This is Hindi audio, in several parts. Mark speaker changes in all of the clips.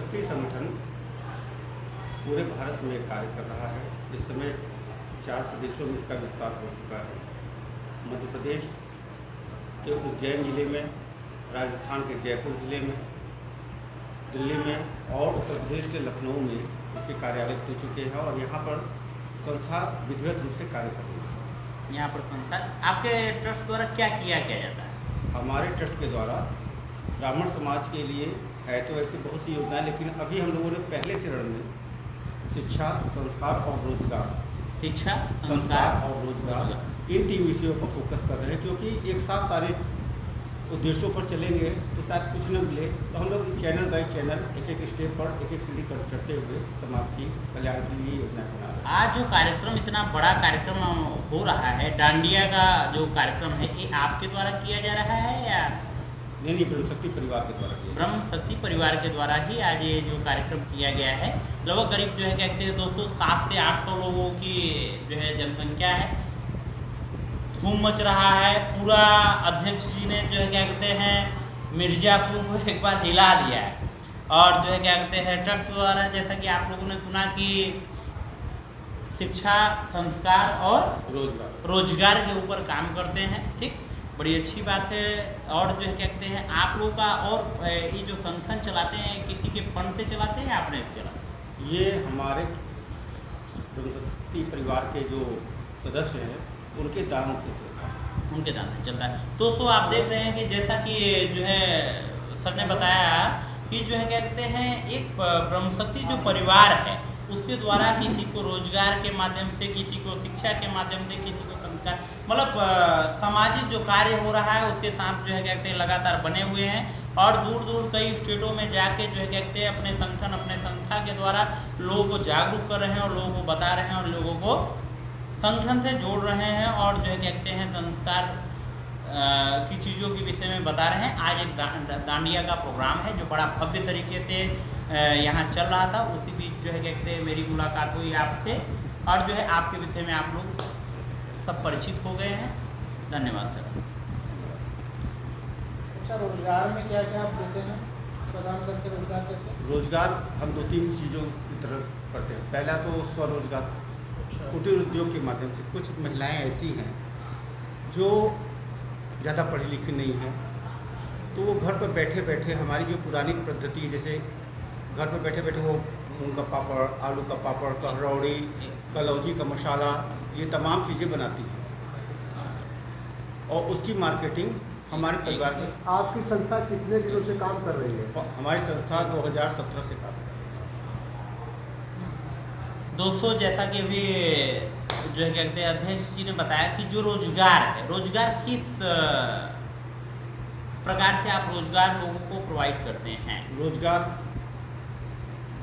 Speaker 1: ब्रह्मशक्ति संगठन पूरे भारत में कार्य कर रहा है। इस समय 4 प्रदेशों में इसका विस्तार हो चुका है। मध्य प्रदेश के उज्जैन जिले में, राजस्थान के जयपुर जिले में, दिल्ली में और उत्तर प्रदेश के लखनऊ में इसके कार्यालय खुल चुके हैं और यहाँ पर संस्था विधिवत रूप से कार्य कर रही है।
Speaker 2: यहाँ पर संस्था आपके ट्रस्ट द्वारा क्या किया जाता है?
Speaker 1: हमारे ट्रस्ट के द्वारा ब्राह्मण समाज के लिए है तो ऐसी बहुत सी योजनाएं, लेकिन अभी हम लोगों ने पहले चरण में शिक्षा, संस्कार और रोजगार,
Speaker 2: शिक्षा,
Speaker 1: संस्कार और रोजगार इन 3 विषयों पर फोकस कर रहे हैं, क्योंकि एक साथ सारे उद्देश्यों पर चलेंगे तो शायद कुछ न मिले। तो हम लोग चैनल बाय चैनल एक स्टेप पर एक सीढ़ी पर चढ़ते हुए समाज की कल्याण के लिए योजनाएं बना रहे हैं।
Speaker 2: आज जो कार्यक्रम, इतना बड़ा कार्यक्रम हो रहा है, डांडिया का जो कार्यक्रम है, ये आपके द्वारा किया जा रहा है या
Speaker 1: नहीं? ब्रह्मशक्ति परिवार के द्वारा किया।
Speaker 2: ब्रह्मशक्ति परिवार के द्वारा ही आज ये जो कार्यक्रम किया गया है। लगभग करीब जो है कहते हैं दोस्तों 700 से 800 लोगों की जो है जनसंख्या है। धूम मच रहा है। पूरा अध्यक्ष जी ने जो है क्या कहते हैं मिर्जापुर को एक बार हिला दिया है। और जो है क्या कहते हैं ट्रस्ट द्वारा, जैसा कि आप लोगों ने सुना कि शिक्षा, संस्कार और रोजगार के ऊपर काम करते हैं। ठीक, बड़ी अच्छी बात है। और जो है क्या कहते हैं आप लोग का, और ये जो संगठन चलाते हैं किसी के फंड से चलाते हैं या आपने चलाते हैं?
Speaker 1: ये हमारे ब्रह्मशक्ति परिवार के जो सदस्य हैं उनके दान से चलता है।
Speaker 2: उनके दान से चलता है। दोस्तों आप देख रहे हैं कि जैसा कि जो है सर ने बताया कि जो है क्या कहते हैं एक ब्रह्मशक्ति जो परिवार है उसके द्वारा किसी को रोजगार के माध्यम से, किसी को शिक्षा के माध्यम से, किसी को संस्कार, मतलब सामाजिक जो कार्य हो रहा है उसके साथ जो है क्या कहते हैं लगातार बने हुए हैं। और दूर दूर कई स्टेटों में जाके जो है क्या कहते हैं अपने संगठन, अपने संस्था के द्वारा लोगों को जागरूक कर रहे हैं और लोगों को बता रहे हैं और लोगों को संगठन से जोड़ रहे हैं और जो है कहते हैं संस्कार की चीज़ों के विषय में बता रहे हैं। आज एक डांडिया का प्रोग्राम है जो बड़ा भव्य तरीके से यहाँ चल रहा था। उसी बीच जो है कहते हैं मेरी मुलाकात हुई आपसे और जो है आपके विषय में आप लोग सब परिचित हो गए हैं। धन्यवाद सर।
Speaker 3: अच्छा, रोजगार में क्या क्या आप देते हैं, प्रदान करते हैं रोजगार कैसे?
Speaker 1: रोजगार हम 2-3 चीज़ों की तरफ करते हैं। पहला तो स्वरोजगार, कुटीर उद्योग के माध्यम से। कुछ महिलाएं ऐसी हैं जो ज़्यादा पढ़ी लिखी नहीं हैं, तो वो घर पर बैठे बैठे हमारी जो पुरानी पद्धति है, जैसे घर पर बैठे बैठे वो मूंग का पापड़, आलू का पापड़, कहरौड़ी, कलौजी का मसाला, ये तमाम चीज़ें बनाती हैं और उसकी मार्केटिंग हमारे परिवार में।
Speaker 4: आपकी संस्था कितने दिनों से काम कर रही है?
Speaker 1: हमारी संस्था 2017 से काम कर रही है।
Speaker 2: दोस्तों जैसा कि अभी जो है कहते हैं अध्यक्ष जी ने बताया कि जो रोजगार है, रोजगार किस प्रकार से आप रोजगार लोगों को प्रोवाइड करते हैं?
Speaker 1: रोजगार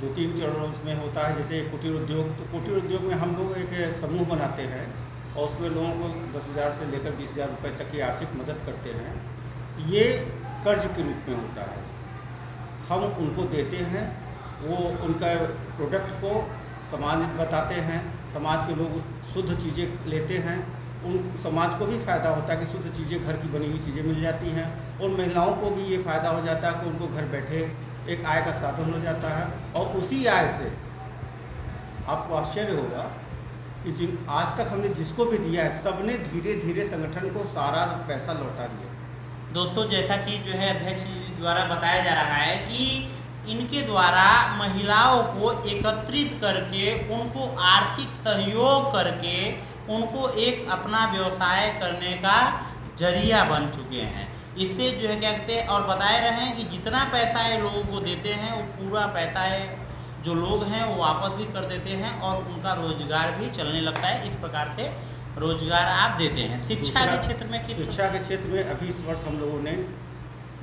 Speaker 1: 2-3 चरणों में होता है। जैसे कुटीर उद्योग, तो कुटीर उद्योग में हम लोग एक समूह बनाते हैं और उसमें लोगों को 10,000 से लेकर 20,000 रुपये तक की आर्थिक मदद करते हैं। ये कर्ज के रूप में होता है। हम उनको देते हैं, वो उनका प्रोडक्ट को समाज में बताते हैं, समाज के लोग शुद्ध चीज़ें लेते हैं, उन समाज को भी फ़ायदा होता है कि शुद्ध चीज़ें, घर की बनी हुई चीज़ें मिल जाती हैं और महिलाओं को भी ये फ़ायदा हो जाता है कि उनको घर बैठे एक आय का साधन हो जाता है। और उसी आय से आपको आश्चर्य होगा कि जिन आज तक हमने जिसको भी दिया है सबने धीरे धीरे संगठन को सारा पैसा लौटा दिया।
Speaker 2: दोस्तों जैसा कि जो है अध्यक्ष जी द्वारा बताया जा रहा है कि इनके द्वारा महिलाओं को एकत्रित करके, उनको आर्थिक सहयोग करके, उनको एक अपना व्यवसाय करने का जरिया बन चुके हैं। इससे जो है क्या कहते हैं और बताए रहे हैं कि जितना पैसा ये लोगों को देते हैं वो पूरा पैसा है जो लोग हैं वो वापस भी कर देते हैं और उनका रोजगार भी चलने लगता है। इस प्रकार से रोजगार आप देते हैं। शिक्षा के क्षेत्र में किस?
Speaker 1: शिक्षा के क्षेत्र में अभी इस वर्ष हम लोगों ने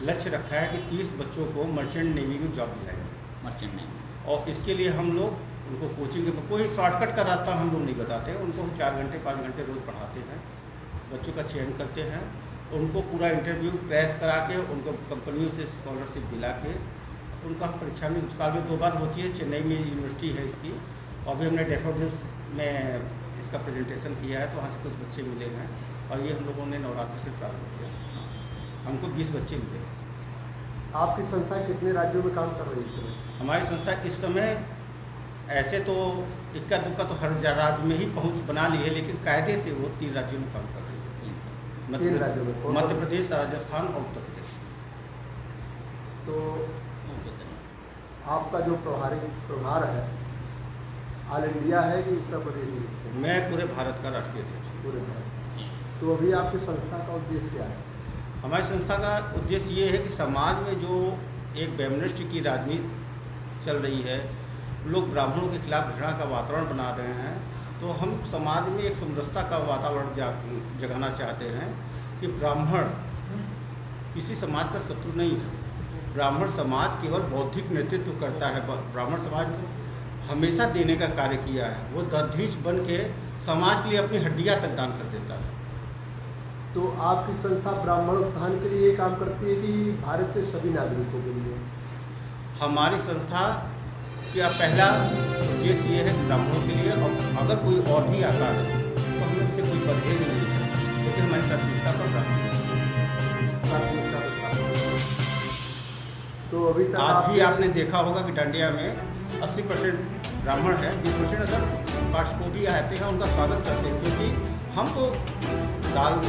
Speaker 1: लक्ष्य रखा है कि 30 बच्चों को मर्चेंट नेवी में जॉब दिलाएंगे।
Speaker 2: मर्चेंट नेवी, और
Speaker 1: इसके लिए हम लोग उनको कोचिंग के, कोई शॉर्टकट का रास्ता हम लोग नहीं बताते। उनको हम 4 घंटे 5 घंटे रोज़ पढ़ाते हैं, बच्चों का चयन करते हैं, उनको पूरा इंटरव्यू क्रैश करा के, उनको कंपनियों से स्कॉलरशिप दिला के, उनका परीक्षा में साल में 2 बार होती है। चेन्नई में यूनिवर्सिटी है इसकी, और अभी हमने डैफोडिल्स में इसका प्रेजेंटेशन किया है, तो वहाँ से कुछ बच्चे मिले हैं और ये हम लोगों ने नवरात्रि से प्रारंभ किया। हमको 20 बच्चे मिले।
Speaker 4: आपकी संस्था कितने राज्यों में काम कर रही है इस समय?
Speaker 1: हमारी संस्था इस समय ऐसे तो इक्का दुक्का तो हर राज्य में ही पहुंच बना ली है, लेकिन कायदे से वो 3 राज्यों में काम कर रही है।
Speaker 4: 3 राज्यों में?
Speaker 1: मध्य प्रदेश, राजस्थान और उत्तर प्रदेश।
Speaker 4: तो आपका जो प्रभार है ऑल इंडिया है कि उत्तर प्रदेश ही है?
Speaker 1: मैं पूरे भारत का राष्ट्रीय अध्यक्ष हूँ।
Speaker 4: पूरे भारत। तो अभी आपकी संस्था का उद्देश्य क्या है?
Speaker 1: हमारी संस्था का उद्देश्य ये है कि समाज में जो एक वैमनस्य की राजनीति चल रही है, लोग ब्राह्मणों के खिलाफ घृणा का वातावरण बना रहे हैं, तो हम समाज में एक समरसता का वातावरण जगाना चाहते हैं कि ब्राह्मण किसी समाज का शत्रु नहीं है। ब्राह्मण समाज केवल बौद्धिक नेतृत्व करता है। ब्राह्मण समाज हमेशा देने का कार्य किया है। वो दधीच बन के समाज के लिए अपनी हड्डियाँ तक दान कर देता है।
Speaker 4: तो आपकी संस्था ब्राह्मण उत्थान के लिए काम करती है कि भारत के सभी नागरिकों के लिए?
Speaker 1: हमारी संस्था का पहला उद्देश्य ये है कि ब्राह्मणों के लिए, और अगर कोई और भी आता है तो हम उससे कोई परहेज नहीं है, लेकिन हमारी प्राथमिकता पर
Speaker 4: प्राथमिकता तो अभी तक
Speaker 1: आज भी आपने देखा होगा कि डांडिया में 80% ब्राह्मण है, 20% अगर काष्ठकोटी आते हैं उनका स्वागत करते हैं, क्योंकि हम तो दाल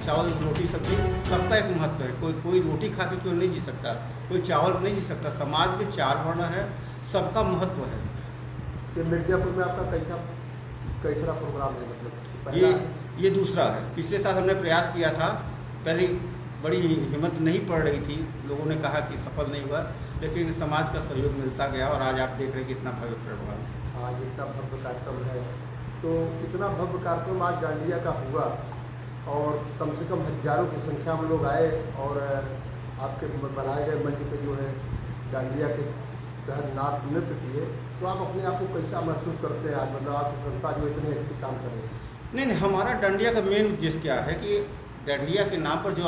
Speaker 1: चावल रोटी सब्जी सबका एक महत्व है। कोई रोटी खा के क्यों नहीं जी सकता, कोई चावल नहीं जी सकता। समाज में 4 वर्ण है, सबका महत्व है।
Speaker 4: कि मिर्जापुर में आपका कैसा प्रोग्राम है? मतलब पहला
Speaker 1: ये दूसरा है। पिछले साल हमने प्रयास किया था, पहले बड़ी हिम्मत नहीं पड़ रही थी, लोगों ने कहा कि सफल नहीं हुआ, लेकिन समाज का सहयोग मिलता गया और आज आप देख रहे हैं कि इतना भव्य प्रोग्राम है।
Speaker 4: आज इतना भव्य कार्यक्रम है, तो इतना भव्य कार्यक्रम आज डांडिया का हुआ और कम से कम हजारों की संख्या में लोग आए और आपके बनाए गए मंच पे जो है डांडिया के तहत नाच नृत्य किए, तो आप अपने आप को कैसा महसूस करते हैं आज? मतलब आपकी संस्था जो इतने अच्छे काम कर रही है। नहीं,
Speaker 1: हमारा डांडिया का मेन उद्देश्य क्या है कि डांडिया के नाम पर जो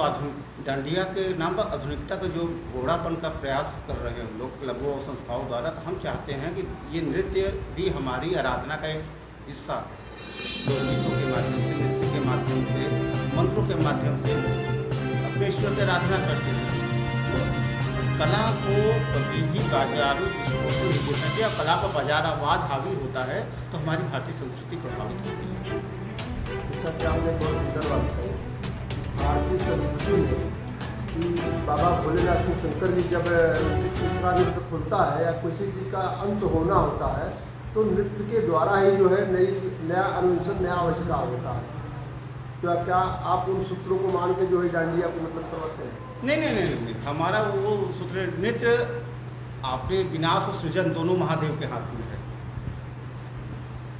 Speaker 1: डांडिया के नाम पर आधुनिकता का जो घोड़ापन का प्रयास कर रहे हैं लोग क्लबों और संस्थाओं द्वारा, तो हम चाहते हैं कि ये नृत्य भी हमारी आराधना का एक हिस्सा है। गीतों के माध्यम से, नृत्य के माध्यम से, मंत्रों के माध्यम से अपने ईश्वर की आराधना करते हैं। कला को कभी भी बाजारू विश्व नहीं दे सकते, और कला का बाजारावाद हावी होता है तो हमारी भारतीय संस्कृति प्रभावित होती है।
Speaker 4: सर क्या आपने बहुत सुंदर बात कही। भारतीय संस्कृति में कि बाबा भोलेनाथ शिव शंकर जी जब तीसरा नृत्य खुलता है या किसी चीज़ का अंत होना होता है, तो नृत्य के द्वारा ही जो है नया अनुवेशन, नया आविष्कार होता है। तो क्या आप उन सूत्रों को मान के जो है डांडिया को मतलब करवाते हैं?
Speaker 1: नहीं, हमारा वो सूत्र नृत्य आपने विनाश और सृजन दोनों महादेव के हाथ में है।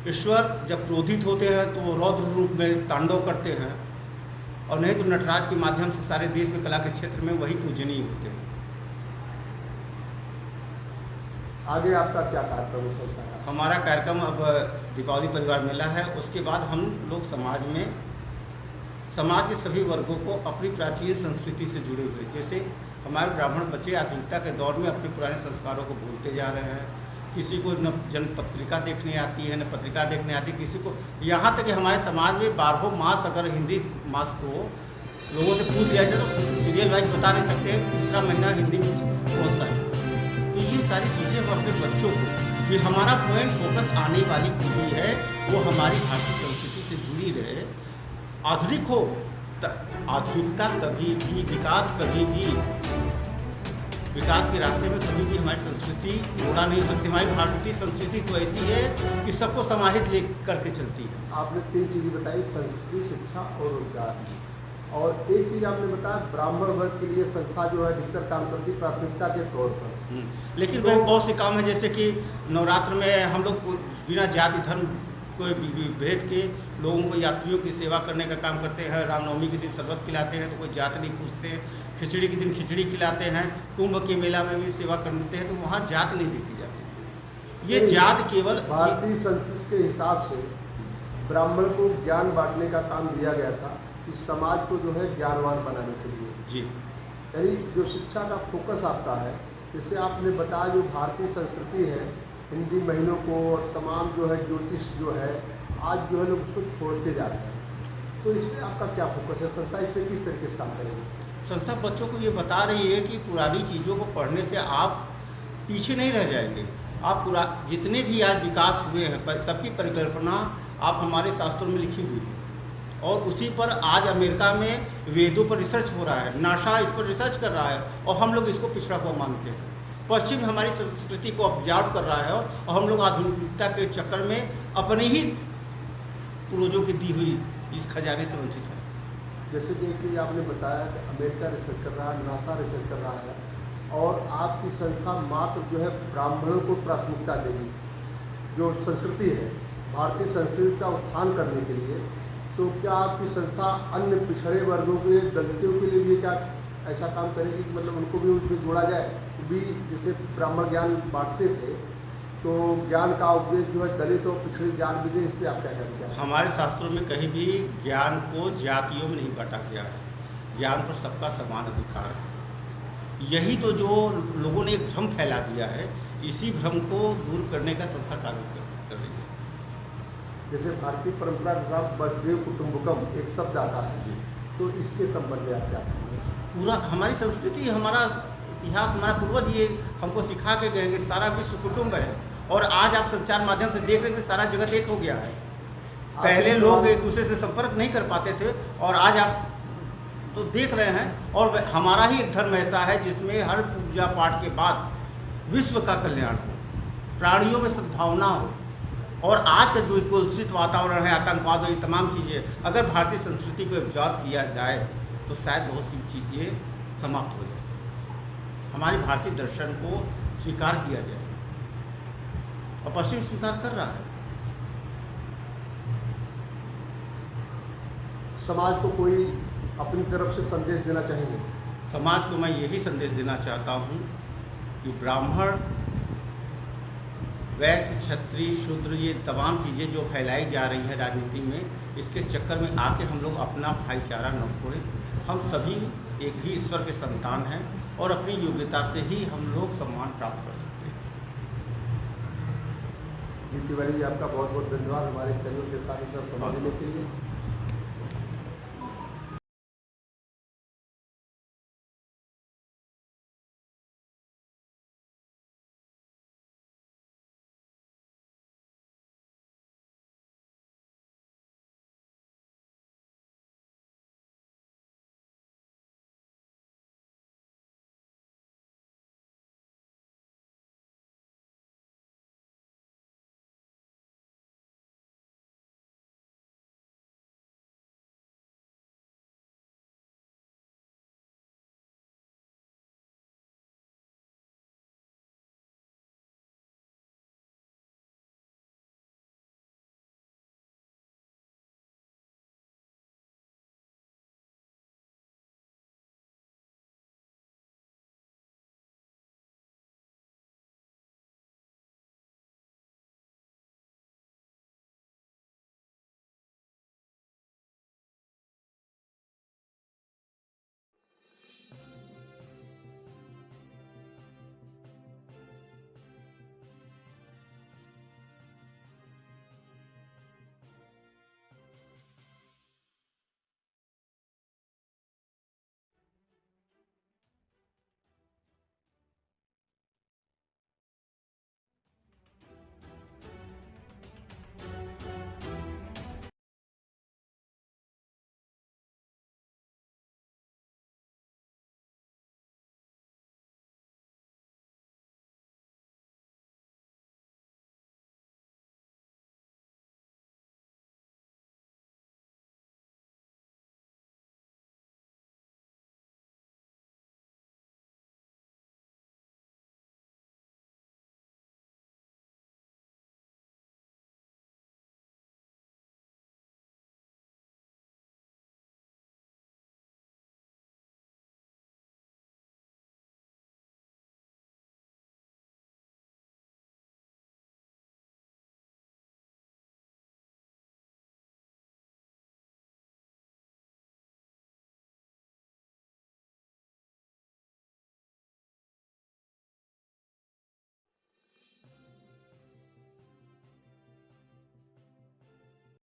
Speaker 1: ईश्वर जब क्रोधित होते हैं तो रौद्र रूप में तांडव करते हैं, और नहीं तो नटराज के माध्यम से सारे देश में कला के क्षेत्र में वही पूजनीय होते हैं।
Speaker 4: आगे आपका क्या कार्यक्रम हो सकता है?
Speaker 1: हमारा कार्यक्रम अब दीपावली परिवार मेला है, उसके बाद हम लोग समाज के सभी वर्गों को अपनी प्राचीन संस्कृति से जुड़े हुए, जैसे हमारे ब्राह्मण बच्चे आधुनिकता के दौर में अपने पुराने संस्कारों को भूलते जा रहे हैं। किसी को न जनपत्रिका देखने आती है, न पत्रिका देखने आती है, किसी को, यहाँ तक कि हमारे समाज में 12 मास अगर हिंदी मास को लोगों से पूछ लिया जाए तो सीरियल वाइज बता नहीं सकते तीसरा महीना हिंदी में कौन सा है। तो ये सारी चीज़ें हम अपने बच्चों को, ये हमारा पॉइंट फोकस आने वाली पीढ़ी है, वो हमारी भारतीय संस्कृति से जुड़ी रहे। आधुनिक हो, आधुनिकता कभी भी, विकास के रास्ते में कभी भी हमारी संस्कृति रोड़ा नहीं सकती। हमारी भारतीय संस्कृति तो ऐसी है कि सबको समाहित ले करके चलती है।
Speaker 4: आपने 3 चीज़ें बताई, संस्कृति, शिक्षा और रोजगार, और एक चीज़ आपने बताया ब्राह्मण वर्ग के लिए संस्था जो है अधिकतर काम करती है प्राथमिकता के तौर पर।
Speaker 1: लेकिन तो बहुत से काम है, जैसे कि नवरात्र में हम लोग बिना जाति धर्म कोई भेद के लोगों को, यात्रियों की सेवा करने का काम करते हैं। रामनवमी के दिन शरबत पिलाते हैं तो कोई जात नहीं पूछते। खिचड़ी के दिन खिचड़ी खिलाते हैं। कुंभ के मेला में भी सेवा करते हैं तो वहाँ जात नहीं देखी जाती। ये जात केवल
Speaker 4: भारतीय संस्कृति के हिसाब से ब्राह्मण को ज्ञान बांटने का काम दिया गया था, इस समाज को जो है ज्ञानवान बनाने के लिए।
Speaker 1: जी,
Speaker 4: यानी जो शिक्षा का फोकस आपका है, जैसे आपने बताया जो भारतीय संस्कृति है, हिंदी महीनों को और तमाम जो है ज्योतिष जो है, आज जो है लोग उसको छोड़ते जा रहे हैं, तो इस पर आपका क्या फोकस है? संस्था इस पर किस तरीके से काम करेगी?
Speaker 1: संस्था बच्चों को ये बता रही है कि पुरानी चीज़ों को पढ़ने से आप पीछे नहीं रह जाएंगे। आप जितने भी आज विकास हुए हैं सबकी परिकल्पना आप हमारे शास्त्रों में लिखी हुई है और उसी पर आज अमेरिका में वेदों पर रिसर्च हो रहा है, नासा इस पर रिसर्च कर रहा है और हम लोग इसको पिछड़ा हुआ मानते हैं। पश्चिम हमारी संस्कृति को ऑब्जर्व कर रहा है और हम लोग आधुनिकता के चक्कर में अपने ही पूर्वजों की दी हुई इस खजाने से वंचित है।
Speaker 4: जैसे कि आपने बताया कि अमेरिका रिसर्च कर रहा है, नासा रिसर्च कर रहा है और आपकी संस्था मात्र जो है ब्राह्मणों को प्राथमिकता देगी, जो संस्कृति है भारतीय संस्कृति का उत्थान करने के लिए, तो क्या आपकी संस्था अन्य पिछड़े वर्गों के दलितों के लिए भी क्या ऐसा काम करेगी कि मतलब उनको भी उसमें जोड़ा जाए? भी जैसे ब्राह्मण ज्ञान बांटते थे तो ज्ञान का उपदेश जो है दलित और पिछड़े ज्ञान भी दे, इस पर आप क्या कहना चाहेंगे?
Speaker 1: हमारे शास्त्रों में कहीं भी ज्ञान को जातियों में नहीं बांटा गया है। ज्ञान पर सबका समान अधिकार है। यही तो जो लोगों ने एक भ्रम फैला दिया है, इसी भ्रम को दूर करने का संस्था कार्य कर रही है।
Speaker 4: जैसे भारतीय परंपरा के अनुसार वसुधैव कुटुंबकम एक शब्द आता है, तो इसके संबंध में आप क्या कहेंगे?
Speaker 1: पूरा हमारी संस्कृति, हमारा इतिहास, हमारा पूर्वज ये हमको सिखा के गए कि सारा विश्व कुटुंब है और आज आप संचार माध्यम से देख रहे हैं कि सारा जगत एक हो गया है। पहले लोग एक दूसरे से संपर्क नहीं कर पाते थे और आज आप तो देख रहे हैं। और हमारा ही एक धर्म ऐसा है जिसमें हर पूजा पाठ के बाद विश्व का कल्याण हो, प्राणियों में सद्भावना हो और आज का जो कुलसित वातावरण है, आतंकवाद और ये तमाम चीज़ें अगर भारतीय संस्कृति को ऑब्जर्व किया जाए तो शायद बहुत सी चीज़ें समाप्त हो जाए, हमारी भारतीय दर्शन को स्वीकार किया जाए और पश्चिम स्वीकार कर रहा है।
Speaker 4: समाज को कोई अपनी तरफ से संदेश देना चाहेंगे?
Speaker 1: समाज को मैं यही संदेश देना चाहता हूँ कि ब्राह्मण, वैश्य, क्षत्रिय, शूद्र ये तमाम चीज़ें जो फैलाई जा रही हैं राजनीति में, इसके चक्कर में आके हम लोग अपना भाईचारा न खोएं। हम सभी एक ही ईश्वर के संतान हैं और अपनी योग्यता से ही हम लोग सम्मान प्राप्त कर सकते हैं।
Speaker 4: जी तिवारी जी, आपका बहुत बहुत धन्यवाद हमारे चैनल के साथ इतना समय देने के लिए।